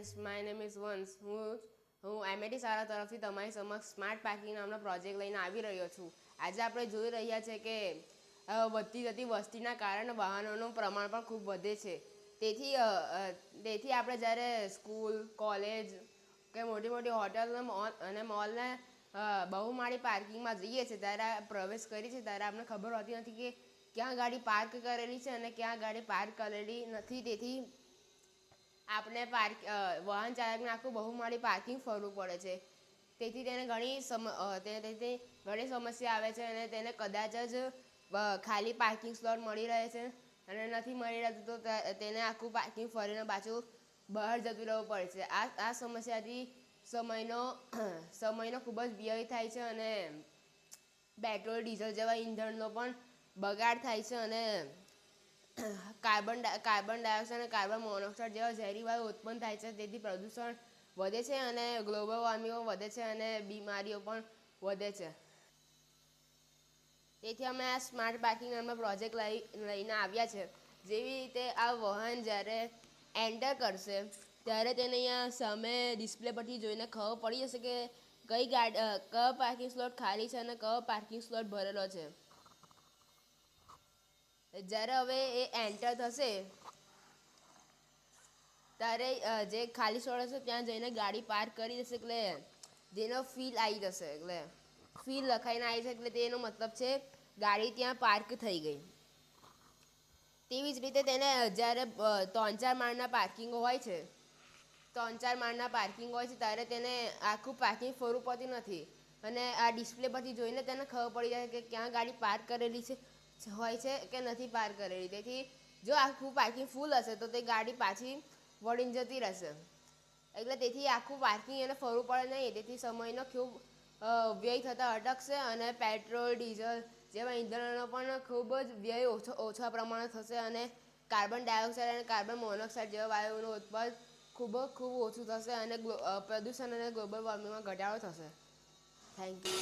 Friends my name is વંશ. હું MAT શાળા તરફથી તમારી સમક્ષ સ્માર્ટ પાર્કિંગ નામનો પ્રોજેક્ટ લઈને આવી રહ્યો છું. આજે આપણે જોઈ રહ્યા છે કે વધતી જતી વસ્તીના કારણે વાહનોનું પ્રમાણ પણ ખૂબ વધે છે. તેથી આપણે જ્યારે સ્કૂલ, કોલેજ કે મોટી મોટી હોટલ અને મોલને બહુમાળી પાર્કિંગમાં જઈએ છીએ ત્યારે પ્રવેશ કરીએ છીએ ત્યારે આપણને ખબર હોતી નથી કે ક્યાં ગાડી પાર્ક કરેલી છે અને ક્યાં ગાડી પાર્ક કરેલી નથી. તેથી આપણે વાહન ચાલકને આખું બહુમાળી પાર્કિંગ ફરવું પડે છે. તેથી તેને ઘણી સમસ્યા આવે છે અને તેને કદાચ જ ખાલી પાર્કિંગ સ્લોટ મળી રહે છે અને નથી મળી રહેતું તો તેને આખું પાર્કિંગ ફરીને પાછું બહાર જતું રહેવું પડે છે. આ સમસ્યાથી સમયનો ખૂબ જ વ્યય થાય છે અને પેટ્રોલ, ડીઝલ જેવા ઈંધણનો પણ બગાડ થાય છે અને કાર્બન ડાયોક્સાઇડ અને કાર્બન મોનોક્સાઇડ જેવા ઝેરી વાયુ ઉત્પન્ન થાય છે. તેથી પ્રદૂષણ વધે છે અને ગ્લોબલ વોર્મિંગ વધે છે અને બીમારીઓ પણ વધે છે. તેથી અમે આ સ્માર્ટ પાર્કિંગ નામનો પ્રોજેક્ટ લઈને આવ્યા છે. જેવી રીતે આ વાહન જ્યારે એન્ટર કરશે ત્યારે તેને અહીંયા સામે ડિસ્પ્લે પરથી જોઈને ખબર પડી જશે કે કયો પાર્કિંગ સ્લોટ ખાલી છે અને કયો પાર્કિંગ સ્લોટ ભરેલો છે. જ્યારે હવે એ એન્ટર થશે ત્યારે જે ખાલી સ્લોટ હશે ત્યાં જઈને ગાડી પાર્ક કરી દેશે એટલે જેનો ફીલ આવી જશે. એટલે ફીલ લખાઈને આવી છે એટલે તેનો મતલબ છે ગાડી ત્યાં પાર્ક થઈ ગઈ. તેવી જ રીતે તેને જ્યારે 3-4 માળના પાર્કિંગ હોય છે ત્યારે તેને આખું પાર્કિંગ ફરવું પડતું નથી અને આ ડિસ્પ્લે પરથી જોઈને તેને ખબર પડી જાય કે ક્યાં ગાડી પાર્ક કરેલી હોય છે કે નથી પાર્ક કરેલી. તેથી જો આખું પાર્કિંગ ફૂલ હશે તો તે ગાડી પાછી વળીને જતી રહેશે. એટલે તેથી આખું પાર્કિંગ એને ફરવું પડે નહીં. તેથી સમયનો ખૂબ વ્યય થતાં અટકશે અને પેટ્રોલ, ડીઝલ જેવા ઈંધણોનો પણ ખૂબ જ વ્યય ઓછા પ્રમાણે થશે અને કાર્બન ડાયોક્સાઇડ અને કાર્બન મોનોક્સાઇડ જેવા વાયુઓનું ઉત્પાદન ખૂબ ઓછું થશે અને પ્રદૂષણ અને ગ્લોબલ વોર્મિંગમાં ઘટાડો થશે. Thank you.